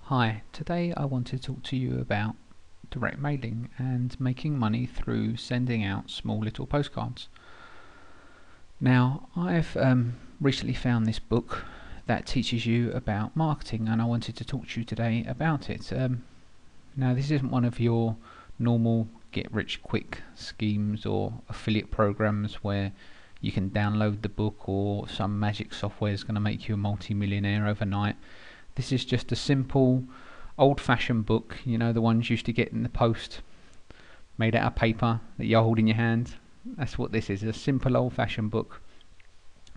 Hi, today I want to talk to you about direct mailing and making money through sending out small little postcards. Now, I've recently found this book that teaches you about marketing, and I wanted to talk to you today about it. Now, this isn't one of your normal get rich quick schemes or affiliate programs where you can download the book or some magic software is going to make you a multi-millionaire overnight. This is just a simple old-fashioned book, you know, the ones you used to get in the post, made out of paper that you hold in your hand. That's what this is, a simple old-fashioned book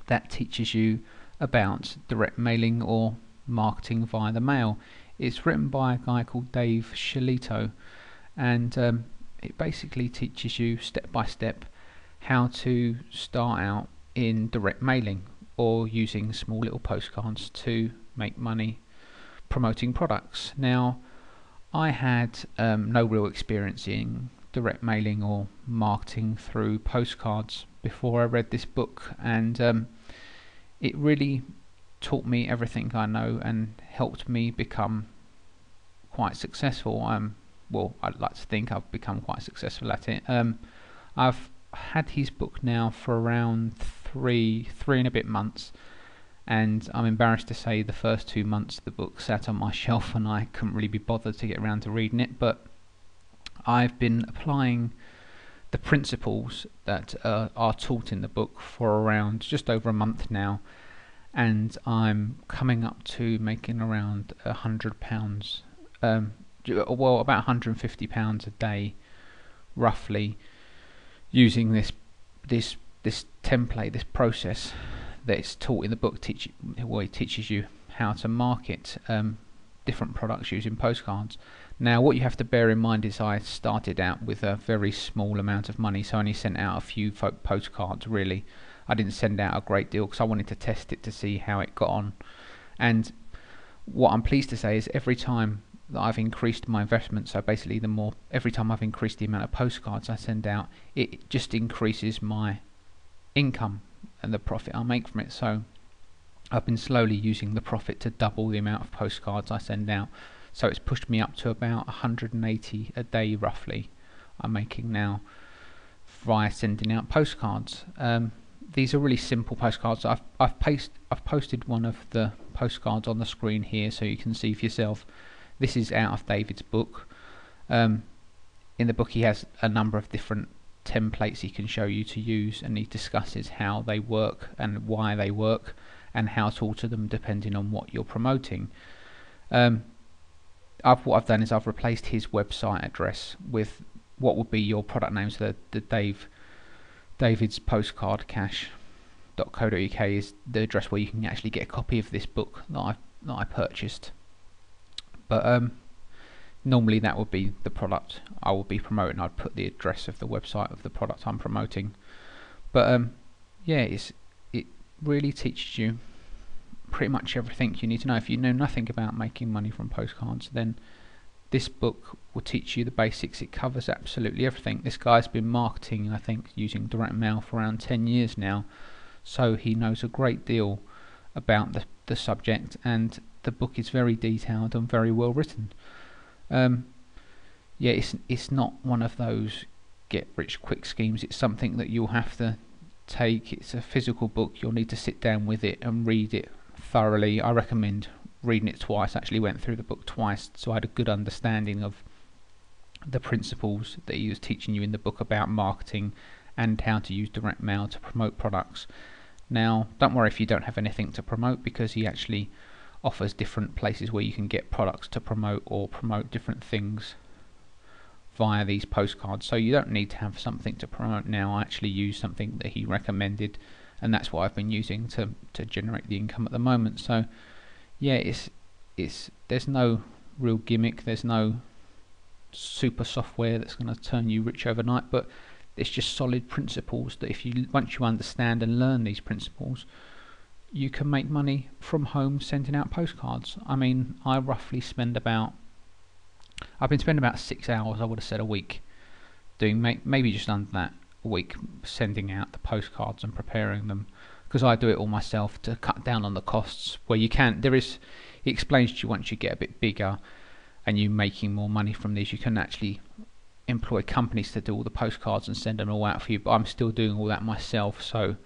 that teaches you about direct mailing or marketing via the mail. It's written by a guy called Dave Shalito, and it basically teaches you step by step how to start out in direct mailing or using small little postcards to make money promoting products. Now, I had no real experience in direct mailing or marketing through postcards before I read this book, and it really taught me everything I know and helped me become quite successful. Well, I'd like to think I've become quite successful at it. I've had his book now for around three and a bit months, and I'm embarrassed to say the first 2 months the book sat on my shelf and I couldn't really be bothered to get around to reading it, but I've been applying the principles that are taught in the book for around just over a month now, and I'm coming up to making around £100, well, about £150 a day roughly, using this template, this process that's taught in the book. It teaches you how to market different products using postcards. Now, what you have to bear in mind is I started out with a very small amount of money, so I only sent out a few postcards really. I didn't send out a great deal because I wanted to test it to see how it got on. And what I'm pleased to say is every time that I've increased my investment, so basically every time I've increased the amount of postcards I send out, it just increases my income and the profit I make from it. So I've been slowly using the profit to double the amount of postcards I send out, so it's pushed me up to about 180 a day roughly I'm making now via sending out postcards. These are really simple postcards. I've posted one of the postcards on the screen here so you can see for yourself. This is out of David's book. In the book he has a number of different templates he can show you to use, and he discusses how they work and why they work and how to alter them depending on what you're promoting. What I've done is I've replaced his website address with what would be your product name. So the David's postcard cash.co.uk is the address where you can actually get a copy of this book that I purchased. But normally that would be the product I would be promoting. I'd put the address of the website of the product I'm promoting. But yeah, it really teaches you pretty much everything you need to know. If you know nothing about making money from postcards, then this book will teach you the basics. It covers absolutely everything. This guy's been marketing, I think, using direct mail for around 10 years now, so he knows a great deal about the subject, and the book is very detailed and very well written. Yeah, it's not one of those get rich quick schemes. It's something that you'll have to take. It's a physical book. You'll need to sit down with it and read it thoroughly. I recommend reading it twice. I actually went through the book twice, so I had a good understanding of the principles that he was teaching you in the book about marketing and how to use direct mail to promote products. Now, don't worry if you don't have anything to promote, because he actually offers different places where you can get products to promote or promote different things via these postcards. So you don't need to have something to promote now. I actually use something that he recommended, and that's what I've been using to generate the income at the moment. So yeah, there's no real gimmick, there's no super software that's going to turn you rich overnight, but it's just solid principles that once you understand and learn these principles, you can make money from home sending out postcards. I mean, I've been spending about 6 hours, I would have said, a week doing maybe just under that a week, sending out the postcards and preparing them, because I do it all myself to cut down on the costs where you can. he explains to you once you get a bit bigger and you're making more money from these, you can actually employ companies to do all the postcards and send them all out for you. But I'm still doing all that myself, so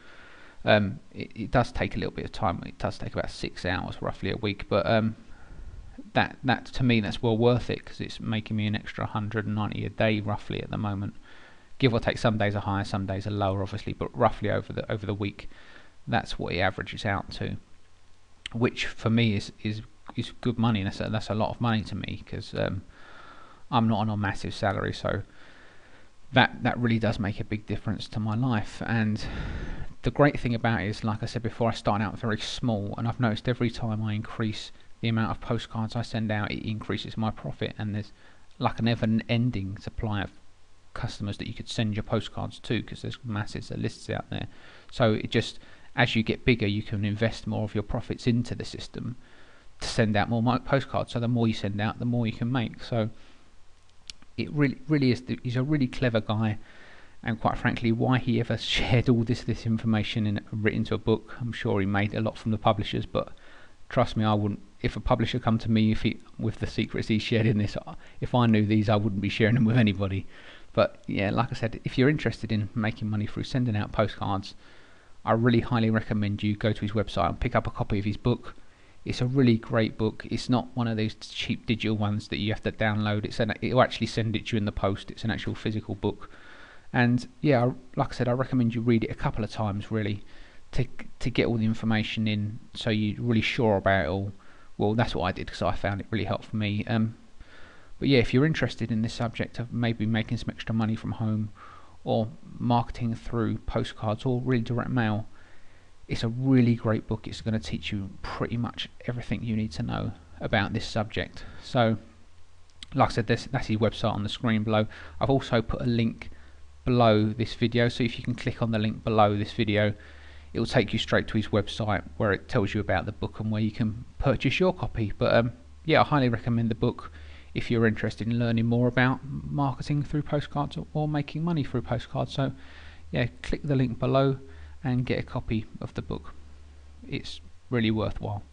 it does take a little bit of time. It does take about 6 hours roughly a week, but that to me, that's well worth it, because it's making me an extra 190 a day roughly at the moment, give or take. Some days are higher, some days are lower, obviously, but roughly over the week, that's what it averages out to, which for me is good money. That's a lot of money to me, because I'm not on a massive salary, so that really does make a big difference to my life. And the great thing about it is, like I said before, I start out very small, and I've noticed every time I increase the amount of postcards I send out, it increases my profit, and there's like a never-ending supply of customers that you could send your postcards to, because there's masses of lists out there. So it just, as you get bigger, you can invest more of your profits into the system to send out more postcards. So the more you send out, the more you can make. So it really is. He's a really clever guy, and quite frankly, why he ever shared all this information and written to a book, I'm sure he made a lot from the publishers, but trust me, I wouldn't. If a publisher come to me with the secrets he shared in this, if I knew these, I wouldn't be sharing them with anybody. But yeah, like I said, if you're interested in making money through sending out postcards, I really highly recommend you go to his website and pick up a copy of his book. It's a really great book. It's not one of those cheap digital ones that you have to download. It'll actually send it to you in the post. It's an actual physical book. And yeah, like I said, I recommend you read it a couple of times, really, to get all the information in, so you're really sure about it all. Well, that's what I did, because I found it really helped me. But yeah, if you're interested in this subject of maybe making some extra money from home, or marketing through postcards or really direct mail, it's a really great book. It's going to teach you pretty much everything you need to know about this subject. So, like I said, that's his website on the screen below. I've also put a link below this video, so if you can click on the link below this video, it will take you straight to his website, where it tells you about the book and where you can purchase your copy. But yeah, I highly recommend the book if you're interested in learning more about marketing through postcards or making money through postcards. So yeah, click the link below and get a copy of the book. It's really worthwhile.